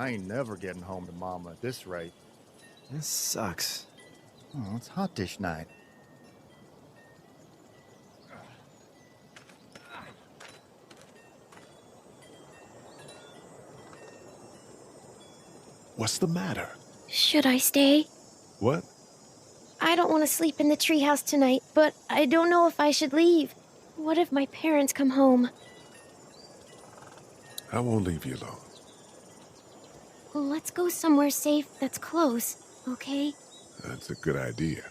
I ain't never getting home to Mama at this rate. This sucks. Oh, it's hot dish night. What's the matter? Should I stay? What? I don't want to sleep in the treehouse tonight, but I don't know if I should leave. What if my parents come home? I won't leave you alone. Let's go somewhere safe that's close, okay? That's a good idea.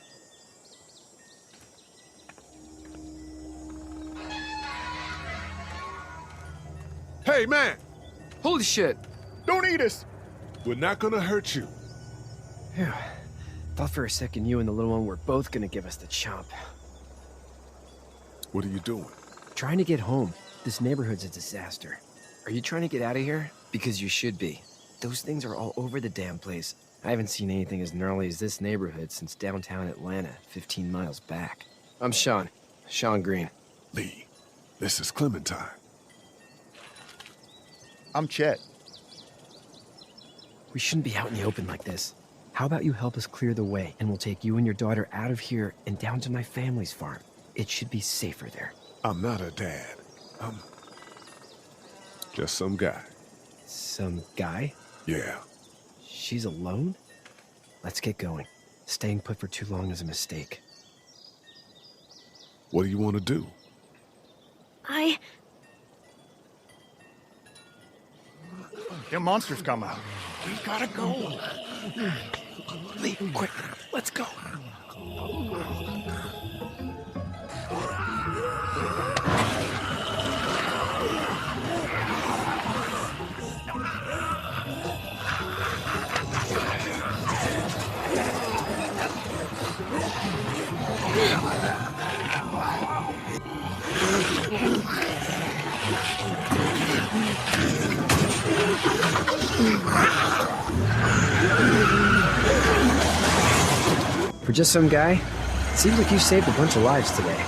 Hey, man! Holy shit! Don't eat us! We're not gonna hurt you. Phew. Thought for a second you and the little one were both gonna give us the chomp. What are you doing? Trying to get home. This neighborhood's a disaster. Are you trying to get out of here? Because you should be. Those things are all over the damn place. I haven't seen anything as gnarly as this neighborhood since downtown Atlanta, 15 miles back. I'm Sean. Sean Green. Lee, this is Clementine. I'm Chet. We shouldn't be out in the open like this. How about you help us clear the way, and we'll take you and your daughter out of here and down to my family's farm. It should be safer there. I'm not her dad. I'm just some guy. Some guy? Yeah. She's alone? Let's get going. Staying put for too long is a mistake. What do you want to do? Them monsters come out. We gotta go. Lee, quick, let's go. For just some guy, it seems like you saved a bunch of lives today.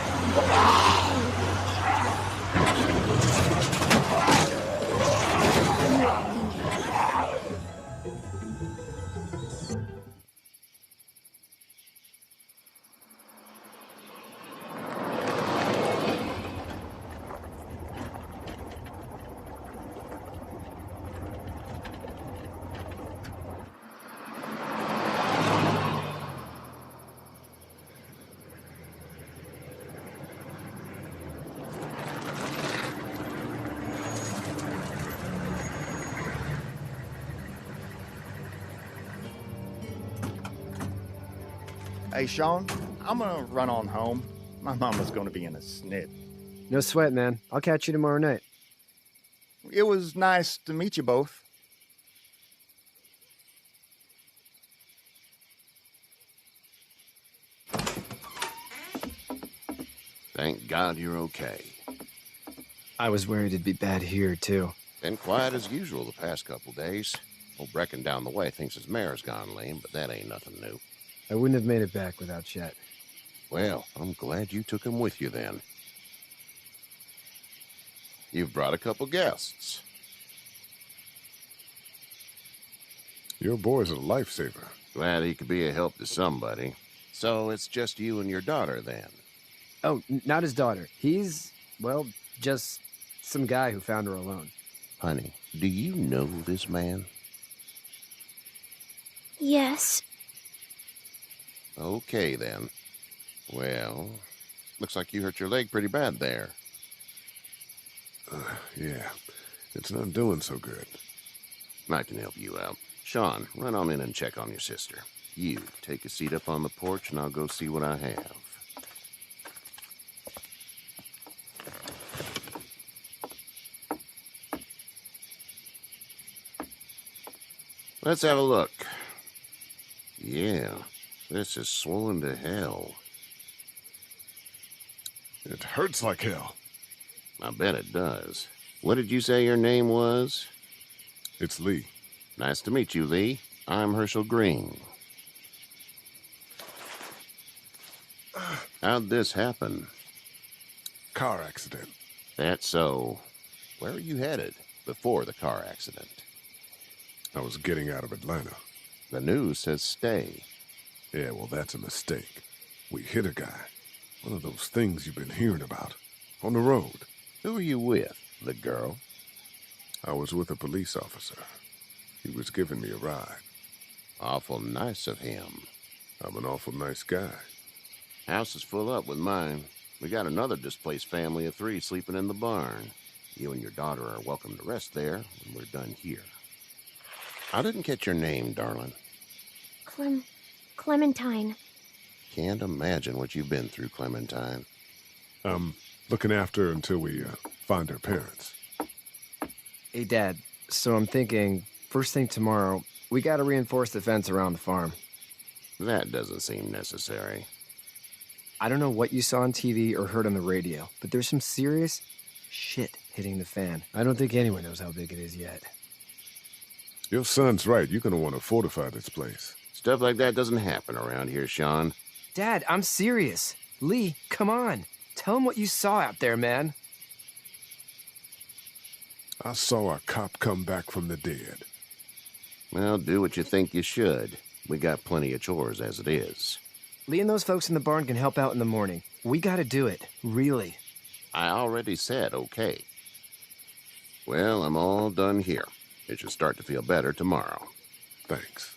Hey, Sean, I'm gonna run on home. My mama's gonna be in a snit. No sweat, man. I'll catch you tomorrow night. It was nice to meet you both. Thank God you're okay. I was worried it'd be bad here, too. Been quiet as usual the past couple days. Old Brecken down the way thinks his mare's gone lame, but that ain't nothing new. I wouldn't have made it back without Chet. Well, I'm glad you took him with you then. You've brought a couple guests. Your boy's a lifesaver. Glad he could be a help to somebody. So it's just you and your daughter then? Oh, not his daughter. He's, well, just some guy who found her alone. Honey, do you know this man? Yes. Okay, then. Well, looks like you hurt your leg pretty bad there. Yeah, it's not doing so good. I can help you out. Sean, run on in and check on your sister. You, take a seat up on the porch and I'll go see what I have. Let's have a look. Yeah, this is swollen to hell. It hurts like hell. I bet it does. What did you say your name was? It's Lee. Nice to meet you, Lee. I'm Herschel Green. How'd this happen? Car accident. That's so. Where are you headed before the car accident? I was getting out of Atlanta. The news says stay. Yeah, well, that's a mistake. We hit a guy. One of those things you've been hearing about. On the road. Who are you with? The girl? I was with a police officer. He was giving me a ride. Awful nice of him. I'm an awful nice guy. House is full up with mine. We got another displaced family of 3 sleeping in the barn. You and your daughter are welcome to rest there when we're done here. I didn't catch your name, darling. Clementine. Can't imagine what you've been through, Clementine. I'm looking after her until we find her parents. Hey, Dad. So I'm thinking, first thing tomorrow, we gotta reinforce the fence around the farm. That doesn't seem necessary. I don't know what you saw on TV or heard on the radio, but there's some serious shit hitting the fan. I don't think anyone knows how big it is yet. Your son's right. You're gonna want to fortify this place. Stuff like that doesn't happen around here, Sean. Dad, I'm serious. Lee, come on. Tell him what you saw out there, man. I saw a cop come back from the dead. Well, do what you think you should. We got plenty of chores as it is. Lee and those folks in the barn can help out in the morning. We gotta do it. Really. I already said okay. Well, I'm all done here. It should start to feel better tomorrow. Thanks.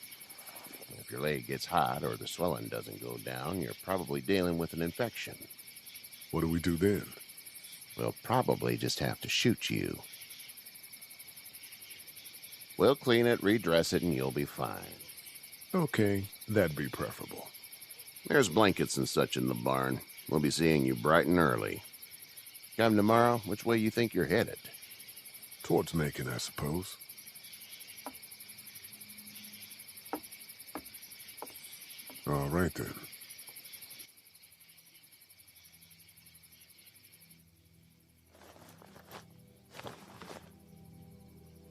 If your leg gets hot or the swelling doesn't go down, you're probably dealing with an infection. What do we do then? We'll probably just have to shoot you. We'll clean it, redress it, and you'll be fine. Okay, that'd be preferable. There's blankets and such in the barn. We'll be seeing you bright and early. Come tomorrow, which way you think you're headed? Towards Macon, I suppose. All right, then.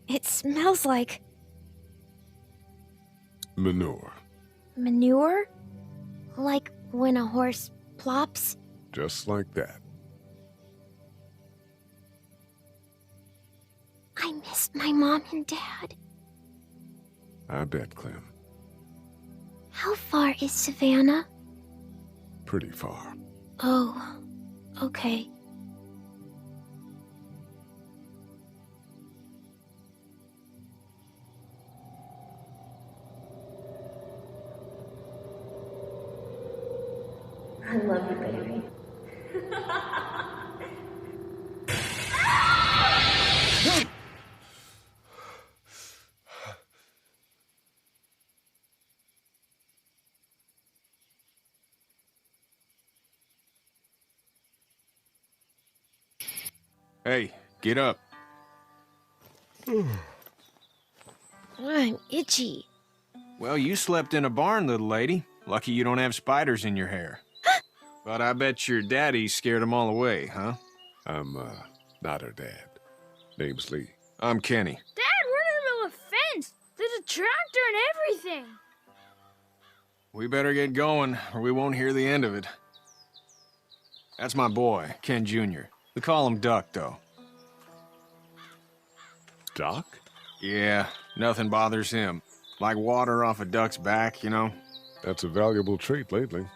It smells like Manure. manure? Like when a horse plops? Just like that. I miss my mom and dad. I bet, Clem. How far is Savannah? Pretty far. Oh, okay. I love you, baby. Hey, get up. I'm itchy. Well, you slept in a barn, little lady. Lucky you don't have spiders in your hair. But I bet your daddy scared them all away, huh? I'm, not her dad. Name's Lee. I'm Kenny. Dad, we're in the middle of a fence. There's a tractor and everything. We better get going, or we won't hear the end of it. That's my boy, Ken Jr. We call him Duck, though. Doc? Yeah, nothing bothers him. Like water off a duck's back, you know? That's a valuable trait lately.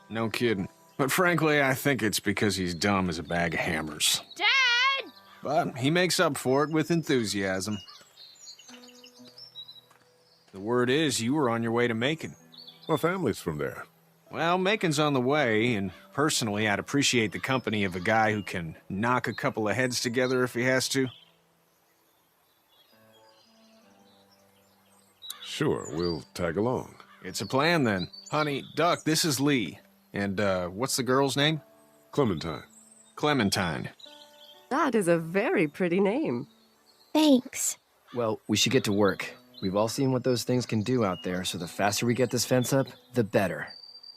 No kidding. But frankly, I think it's because he's dumb as a bag of hammers. Dad! But he makes up for it with enthusiasm. The word is you were on your way to Macon. My family's from there. Well, Macon's on the way, and personally, I'd appreciate the company of a guy who can knock a couple of heads together if he has to. Sure, we'll tag along. It's a plan, then. Honey, Duck, this is Lee. And, what's the girl's name? Clementine. Clementine. That is a very pretty name. Thanks. Well, we should get to work. We've all seen what those things can do out there, so the faster we get this fence up, the better.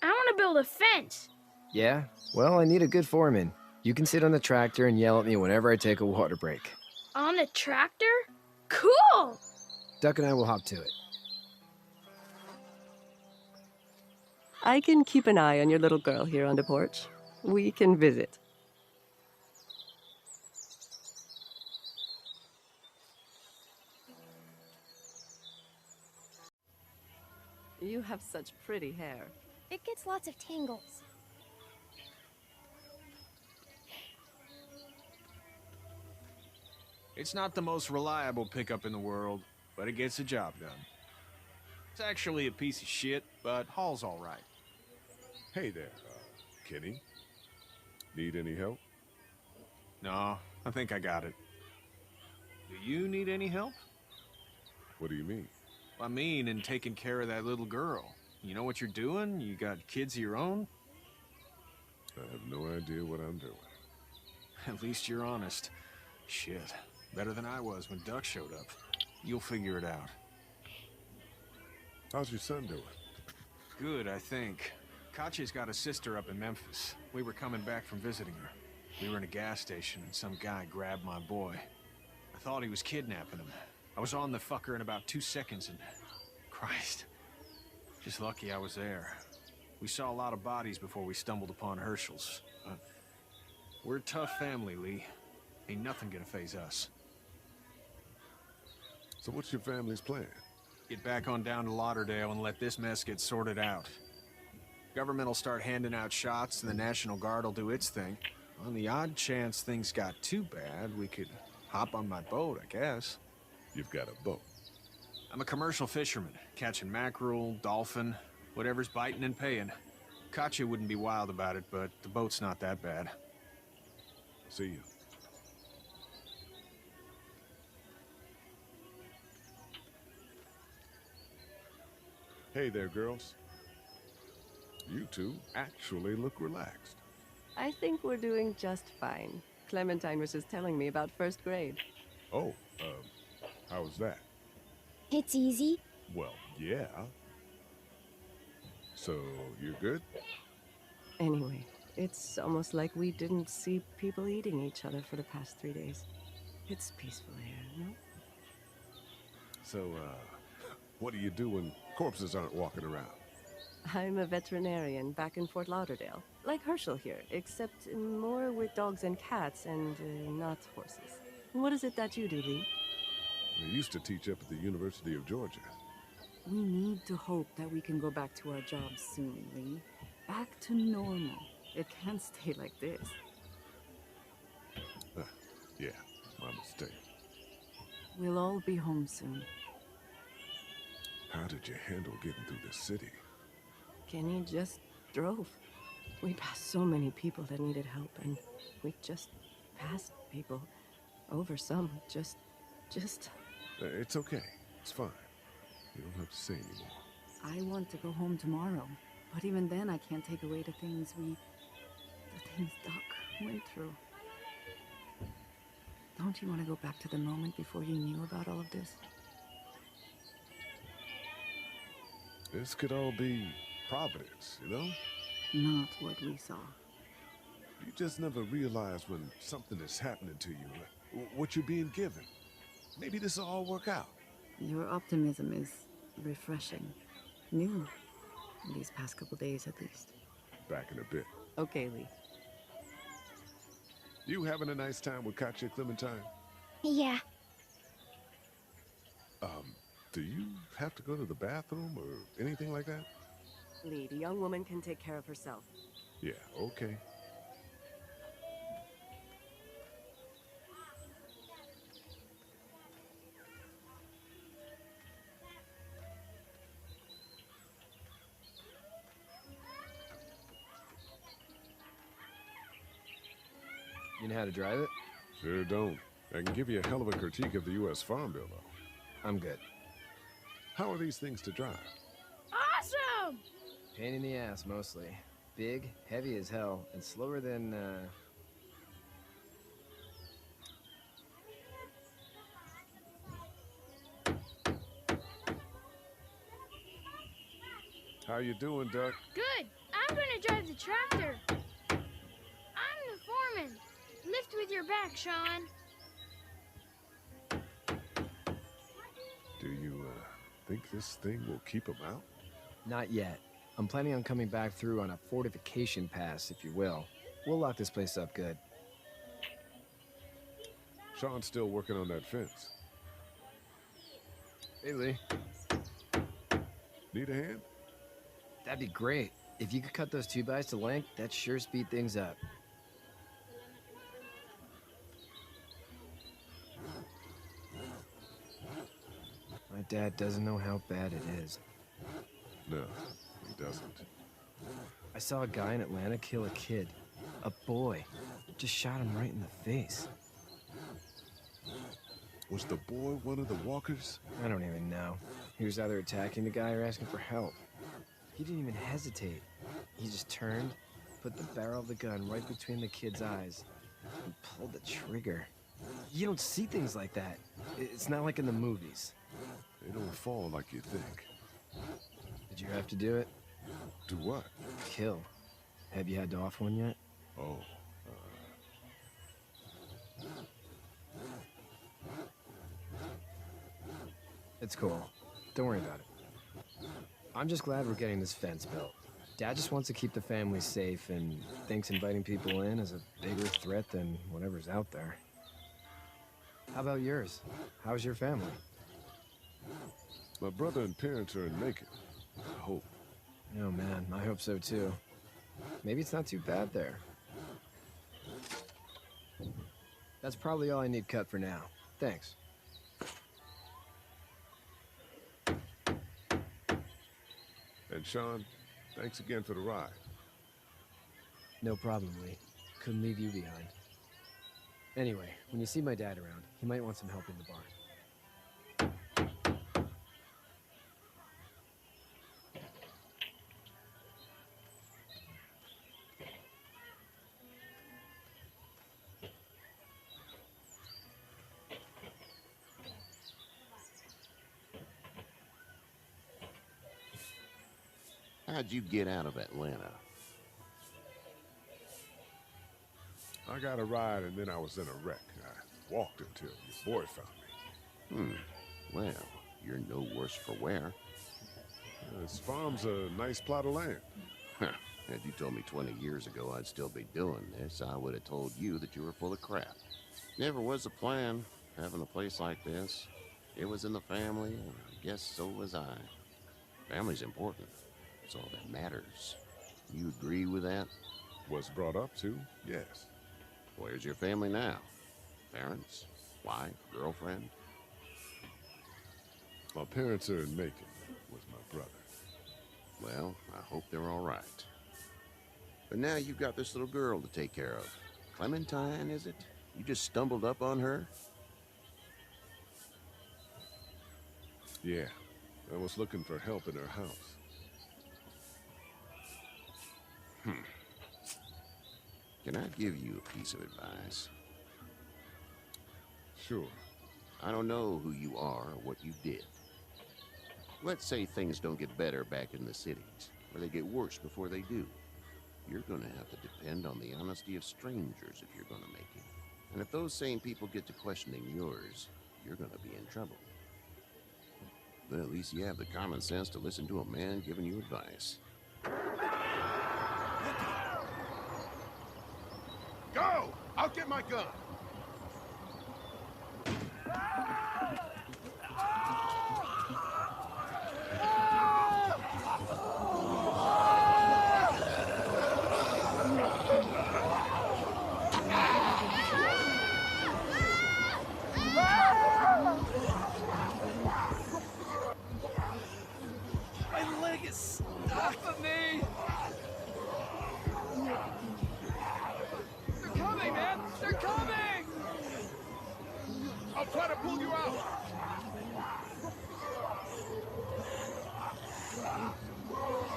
I want to build a fence. Yeah? Well, I need a good foreman. You can sit on the tractor and yell at me whenever I take a water break. On a tractor? Cool! Duck and I will hop to it. I can keep an eye on your little girl here on the porch. We can visit. You have such pretty hair. It gets lots of tangles. It's not the most reliable pickup in the world, but it gets the job done. It's actually a piece of shit, but Hall's all right. Hey there, Kenny. Need any help? No, I think I got it. Do you need any help? What do you mean? I mean, in taking care of that little girl. You know what you're doing? You got kids of your own? I have no idea what I'm doing. At least you're honest. Shit. Better than I was when Duck showed up. You'll figure it out. How's your son doing? Good, I think. Katya's got a sister up in Memphis. We were coming back from visiting her. We were in a gas station and some guy grabbed my boy. I thought he was kidnapping him. I was on the fucker in about 2 seconds and... Christ. Just lucky I was there. We saw a lot of bodies before we stumbled upon Herschel's. But we're a tough family, Lee. Ain't nothing gonna faze us. So what's your family's plan? Get back on down to Lauderdale and let this mess get sorted out. Government will start handing out shots and the National Guard will do its thing. On the odd chance things got too bad, we could hop on my boat, I guess. You've got a boat. I'm a commercial fisherman, catching mackerel, dolphin, whatever's biting and paying. Katya wouldn't be wild about it, but the boat's not that bad. See you. Hey there, girls. You two actually look relaxed. I think we're doing just fine. Clementine was just telling me about first grade. Oh, how was that? It's easy. Well, yeah. So, you're good? Anyway, it's almost like we didn't see people eating each other for the past 3 days. It's peaceful here, no? So, what do you do when corpses aren't walking around? I'm a veterinarian back in Fort Lauderdale. Like Herschel here, except more with dogs and cats and not horses. What is it that you do, Lee? I used to teach up at the University of Georgia. We need to hope that we can go back to our jobs soon, Lee. Back to normal. It can't stay like this. Yeah, my mistake. We'll all be home soon. How did you handle getting through the city? Kenny just drove. We passed so many people that needed help, and we just passed people. Over some, just... It's okay. It's fine. You don't have to say anymore. I want to go home tomorrow, but even then I can't take away the things Doc went through. Don't you want to go back to the moment before you knew about all of this? This could all be Providence, you know? Not what we saw. You just never realize when something is happening to you, what you're being given. Maybe this will all work out. Your optimism is refreshing. New. These past couple days, at least. Back in a bit. Okay, Lee. You having a nice time with Katya, Clementine? Yeah. Do you have to go to the bathroom or anything like that? Lee, the young woman can take care of herself. Yeah, okay. You know how to drive it? Sure don't. I can give you a hell of a critique of the U.S. Farm Bill, though. I'm good. How are these things to drive? Awesome! Pain in the ass, mostly. Big, heavy as hell, and slower than, How you doing, Duck? Good. I'm gonna drive the tractor. I'm the foreman. Lift with your back, Sean. Do you, think this thing will keep them out? not yet. I'm planning on coming back through on a fortification pass, if you will. We'll lock this place up good. Sean's still working on that fence. Hey, Lee. Need a hand? That'd be great. If you could cut those 2x to length, that'd sure speed things up. My dad doesn't know how bad it is. No, he doesn't. I saw a guy in Atlanta kill a kid. A boy. Just shot him right in the face. Was the boy one of the walkers? I don't even know. He was either attacking the guy or asking for help. He didn't even hesitate. He just turned, put the barrel of the gun right between the kid's eyes, and pulled the trigger. You don't see things like that. It's not like in the movies. They don't fall like you think. Did you have to do it? Do what? Kill. Have you had to off one yet? Oh, It's cool. Don't worry about it. I'm just glad we're getting this fence built. Dad just wants to keep the family safe and thinks inviting people in is a bigger threat than whatever's out there. How about yours? How's your family? my brother and parents are in Macon. I hope. Oh man, I hope so too. Maybe it's not too bad there. That's probably all I need cut for now. Thanks. And Sean, thanks again for the ride. No problem, Lee. Couldn't leave you behind. Anyway, when you see my dad around, he might want some help in the barn. How'd you get out of Atlanta? I got a ride and then I was in a wreck. I walked until your boy found me. Well, you're no worse for wear. This farm's a nice plot of land. Huh. Had you told me 20 years ago I'd still be doing this, I would have told you that you were full of crap. Never was a plan, having a place like this. It was in the family, and I guess so was I. Family's important. It's all that matters. You agree with that? Was brought up to, yes. Where's your family now? Parents? Wife? Girlfriend? My parents are in Macon with my brother. Well, I hope they're all right. But now you've got this little girl to take care of. Clementine, is it? You just stumbled up on her? Yeah, I was looking for help in her house. Can I give you a piece of advice? Sure. I don't know who you are or what you did. Let's say things don't get better back in the cities, or they get worse before they do. You're gonna have to depend on the honesty of strangers if you're gonna make it. And if those same people get to questioning yours, you're gonna be in trouble. But at least you have the common sense to listen to a man giving you advice. Go! I'll get my gun! My leg is stopping me! They're coming, man! They're coming! I'll try to pull you out!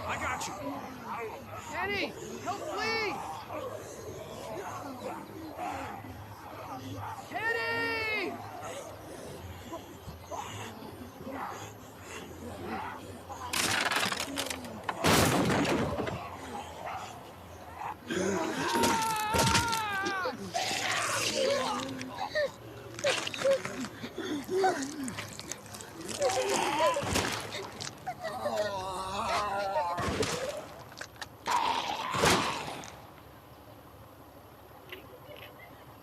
I got you. Eddie! Help Lee! Eddie!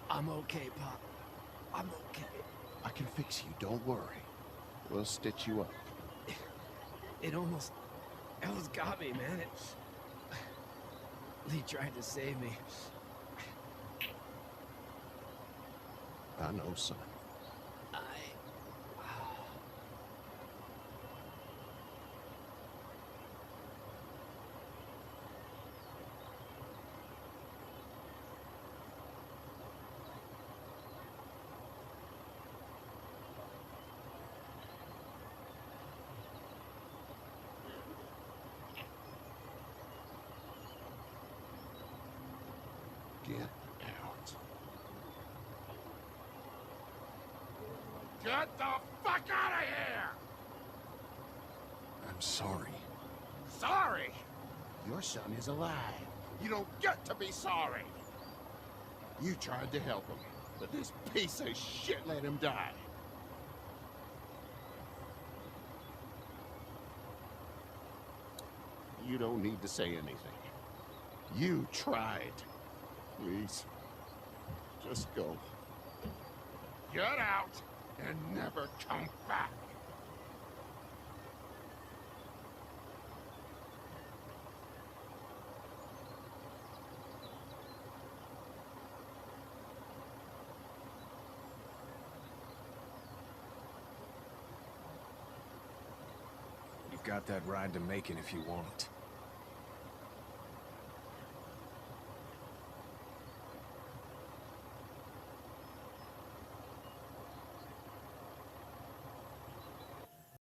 I'm okay, Pop. I'm okay. I can fix you, don't worry. We'll stitch you up. It almost almost got me, man. Lee tried to save me. I know, son. Get out. Get the fuck out of here! I'm sorry. Sorry? Your son is alive. You don't get to be sorry. You tried to help him, but this piece of shit let him die. You don't need to say anything. You tried. Please, just go. Get out and never come back. You've got that ride to Macon if you want it.